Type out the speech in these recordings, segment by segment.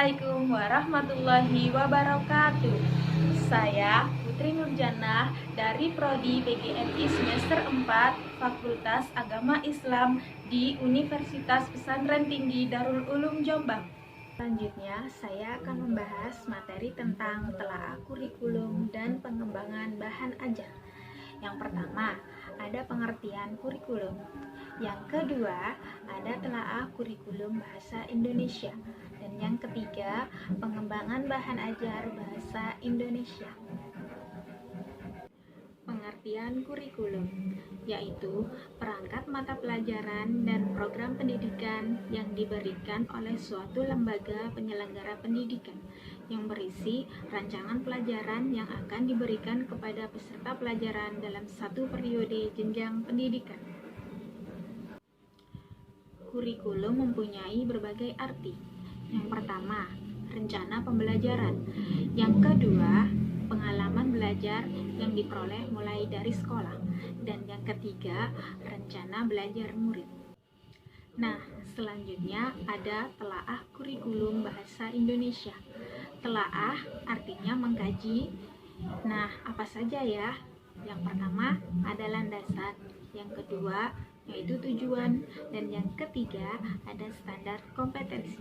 Assalamualaikum warahmatullahi wabarakatuh. Saya Putri Nurjannah dari Prodi PGMI semester 4 Fakultas Agama Islam di Universitas Pesantren Tinggi Darul Ulum Jombang. Selanjutnya, saya akan membahas materi tentang telaah kurikulum dan pengembangan bahan ajar. Yang pertama, ada pengertian kurikulum. Yang kedua, ada telaah kurikulum bahasa Indonesia. Dan yang ketiga, pengembangan bahan ajar bahasa Indonesia. Pengertian kurikulum yaitu perangkat mata pelajaran dan program pendidikan yang diberikan oleh suatu lembaga penyelenggara pendidikan yang berisi rancangan pelajaran yang akan diberikan kepada peserta pelajaran dalam satu periode jenjang pendidikan. Kurikulum mempunyai berbagai arti. Yang pertama, rencana pembelajaran. Yang kedua, pengalaman belajar yang diperoleh mulai dari sekolah. Dan yang ketiga, rencana belajar murid. Nah, selanjutnya ada telaah kurikulum bahasa Indonesia. Telaah artinya mengkaji. Nah, apa saja ya? Yang pertama ada landasan, yang kedua yaitu tujuan, dan yang ketiga ada standar kompetensi.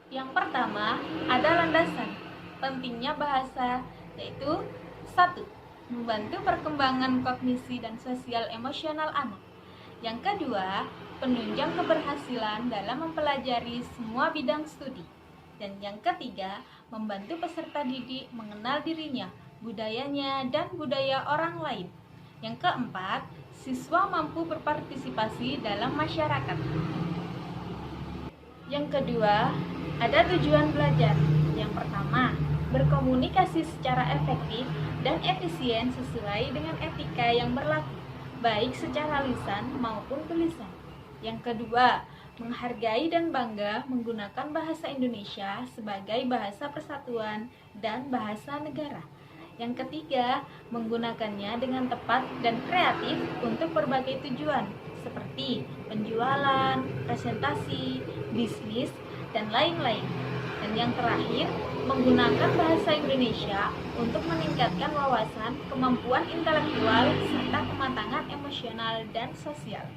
Yang pertama ada landasan. Pentingnya bahasa yaitu 1. Membantu perkembangan kognisi dan sosial emosional anak. Yang kedua, penunjang keberhasilan dalam mempelajari semua bidang studi. Dan yang ketiga, membantu peserta didik mengenal dirinya, budayanya, dan budaya orang lain. Yang keempat, siswa mampu berpartisipasi dalam masyarakat. Yang kedua, ada tujuan belajar. Yang pertama, berkomunikasi secara efektif dan efisien sesuai dengan etika yang berlaku, baik secara lisan maupun tulisan. Yang kedua, menghargai dan bangga menggunakan bahasa Indonesia sebagai bahasa persatuan dan bahasa negara. Yang ketiga, menggunakannya dengan tepat dan kreatif untuk berbagai tujuan, seperti penjualan, presentasi, bisnis, dan lain-lain. Dan yang terakhir, menggunakan bahasa Indonesia untuk meningkatkan wawasan, kemampuan intelektual, serta kematangan emosional dan sosial.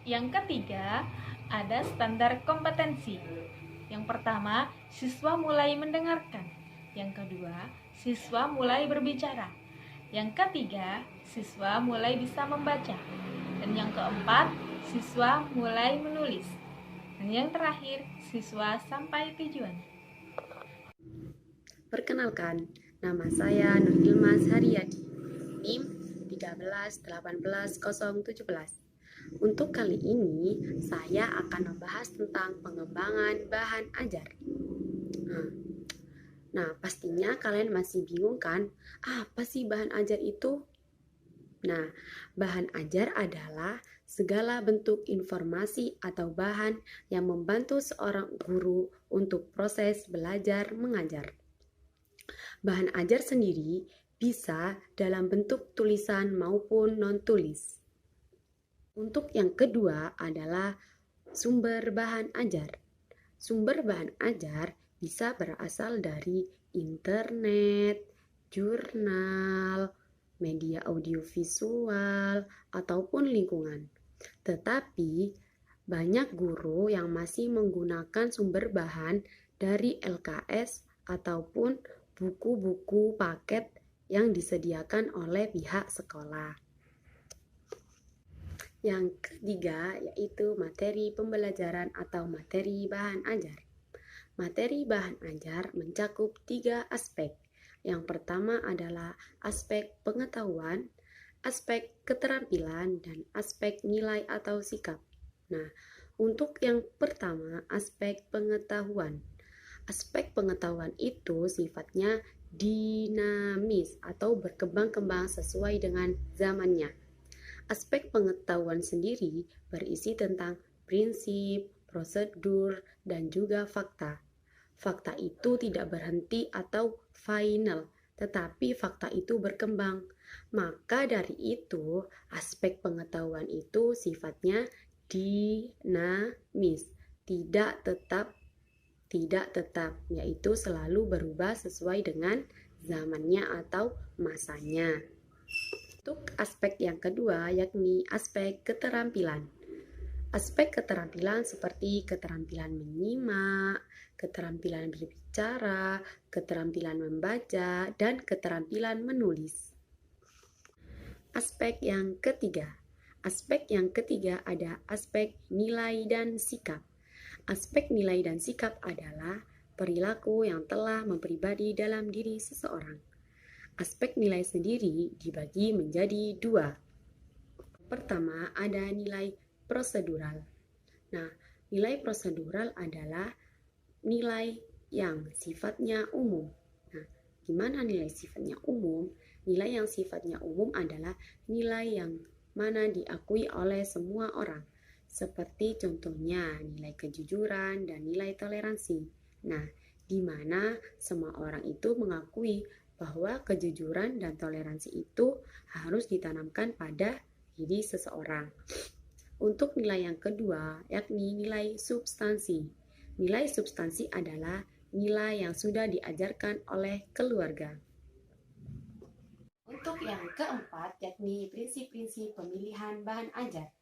Yang ketiga, ada standar kompetensi. Yang pertama, siswa mulai mendengarkan. Yang kedua, siswa mulai berbicara. Yang ketiga, siswa mulai bisa membaca. Dan yang keempat, siswa mulai menulis. Dan yang terakhir, siswa sampai tujuan. Perkenalkan, nama saya Nur Ilmas Haryadi, NIM 1318017. Untuk kali ini, saya akan membahas tentang pengembangan bahan ajar. Nah, pastinya kalian masih bingung kan? Apa sih bahan ajar itu? Nah, bahan ajar adalah segala bentuk informasi atau bahan yang membantu seorang guru untuk proses belajar mengajar. Bahan ajar sendiri bisa dalam bentuk tulisan maupun non-tulis. Untuk yang kedua adalah sumber bahan ajar. Sumber bahan ajar bisa berasal dari internet, jurnal, media audiovisual, ataupun lingkungan. Tetapi banyak guru yang masih menggunakan sumber bahan dari LKS ataupun buku-buku paket yang disediakan oleh pihak sekolah. Yang ketiga yaitu materi pembelajaran atau materi bahan ajar. Materi bahan ajar mencakup 3 aspek. Yang pertama adalah aspek pengetahuan, aspek keterampilan, dan aspek nilai atau sikap. Nah, untuk yang pertama, aspek pengetahuan. Aspek pengetahuan itu sifatnya dinamis atau berkembang-kembang sesuai dengan zamannya. Aspek pengetahuan sendiri berisi tentang prinsip, prosedur, dan juga fakta. Fakta itu tidak berhenti atau final, tetapi fakta itu berkembang. Maka dari itu, aspek pengetahuan itu sifatnya dinamis, tidak tetap tidak tetap, yaitu selalu berubah sesuai dengan zamannya atau masanya. Untuk aspek yang kedua, yakni aspek keterampilan. Aspek keterampilan seperti keterampilan menyimak, keterampilan berbicara, keterampilan membaca, dan keterampilan menulis. Aspek yang ketiga. Aspek yang ketiga ada aspek nilai dan sikap. Aspek nilai dan sikap adalah perilaku yang telah mempribadi dalam diri seseorang. Aspek nilai sendiri dibagi menjadi dua. Pertama, ada nilai prosedural. Nah, nilai prosedural adalah nilai yang sifatnya umum. Nah, gimana nilai sifatnya umum? Nilai yang sifatnya umum adalah nilai yang mana diakui oleh semua orang. Seperti contohnya nilai kejujuran dan nilai toleransi. Nah, di mana semua orang itu mengakui bahwa kejujuran dan toleransi itu harus ditanamkan pada diri seseorang. Untuk nilai yang kedua, yakni nilai substansi. Nilai substansi adalah nilai yang sudah diajarkan oleh keluarga. Untuk yang keempat, yakni prinsip-prinsip pemilihan bahan ajar.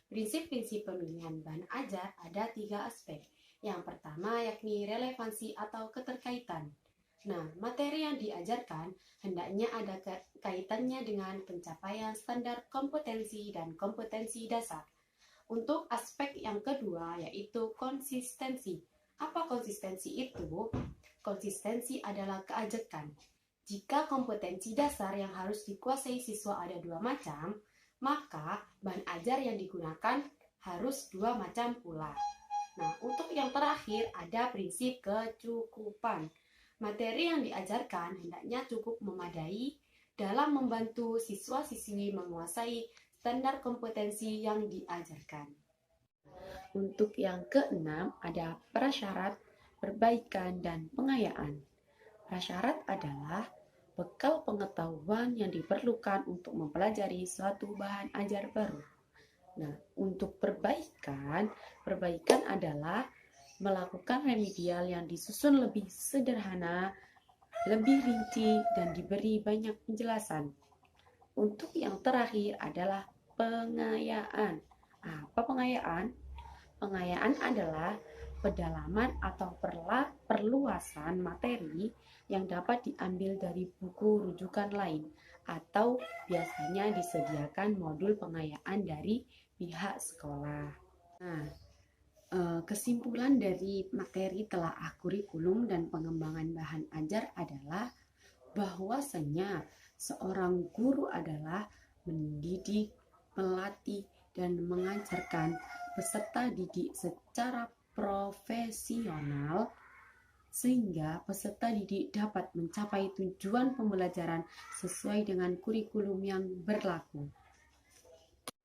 Prinsip-prinsip pemilihan bahan ajar ada 3 aspek. Yang pertama, yakni relevansi atau keterkaitan. Nah, materi yang diajarkan hendaknya ada kaitannya dengan pencapaian standar kompetensi dan kompetensi dasar. Untuk aspek yang kedua yaitu konsistensi. Apa konsistensi itu? Konsistensi adalah keajakan. Jika kompetensi dasar yang harus dikuasai siswa ada 2 macam, maka bahan ajar yang digunakan harus 2 macam pula. Nah, untuk yang terakhir ada prinsip kecukupan. Materi yang diajarkan hendaknya cukup memadai dalam membantu siswa-siswi menguasai standar kompetensi yang diajarkan. Untuk yang keenam ada prasyarat, perbaikan, dan pengayaan. Prasyarat adalah bekal pengetahuan yang diperlukan untuk mempelajari suatu bahan ajar baru. Nah, untuk perbaikan adalah melakukan remedial yang disusun lebih sederhana, lebih rinci, dan diberi banyak penjelasan. Untuk yang terakhir adalah pengayaan. Apa pengayaan? Pengayaan adalah pendalaman atau perluasan materi yang dapat diambil dari buku rujukan lain atau biasanya disediakan modul pengayaan dari pihak sekolah. Nah, kesimpulan dari materi telaah kurikulum dan pengembangan bahan ajar adalah bahwasanya seorang guru adalah mendidik, melatih, dan mengajarkan peserta didik secara profesional sehingga peserta didik dapat mencapai tujuan pembelajaran sesuai dengan kurikulum yang berlaku.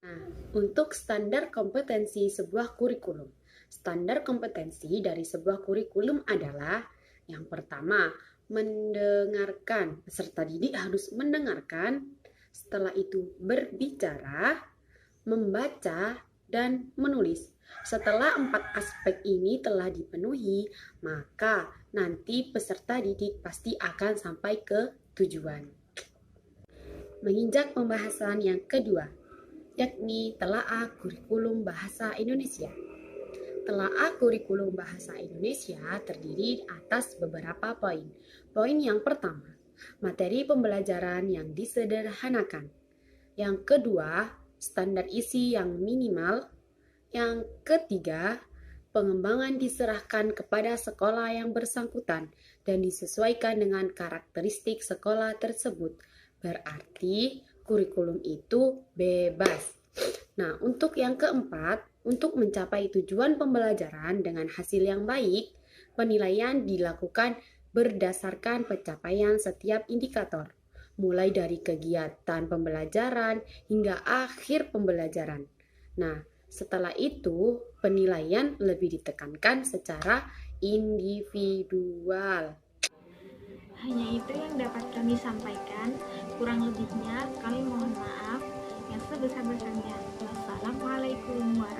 Nah, untuk standar kompetensi sebuah kurikulum. Standar kompetensi dari sebuah kurikulum adalah yang pertama, mendengarkan. Peserta didik harus mendengarkan, setelah itu berbicara, membaca, dan menulis. Setelah 4 aspek ini telah dipenuhi, maka nanti peserta didik pasti akan sampai ke tujuan. Menginjak pembahasan yang kedua, yakni telaah kurikulum bahasa Indonesia. Telaah kurikulum bahasa Indonesia terdiri atas beberapa poin. Poin yang pertama, materi pembelajaran yang disederhanakan. Yang kedua, standar isi yang minimal. Yang ketiga, pengembangan diserahkan kepada sekolah yang bersangkutan dan disesuaikan dengan karakteristik sekolah tersebut. Berarti kurikulum itu bebas. Nah, untuk yang keempat, untuk mencapai tujuan pembelajaran dengan hasil yang baik, penilaian dilakukan berdasarkan pencapaian setiap indikator, mulai dari kegiatan pembelajaran hingga akhir pembelajaran. Nah, setelah itu penilaian lebih ditekankan secara individual. Hanya itu yang dapat kami sampaikan. Kurang lebihnya kami mohon maaf yang sebesar-besarnya. Wassalamualaikum warahmatullahi wabarakatuh.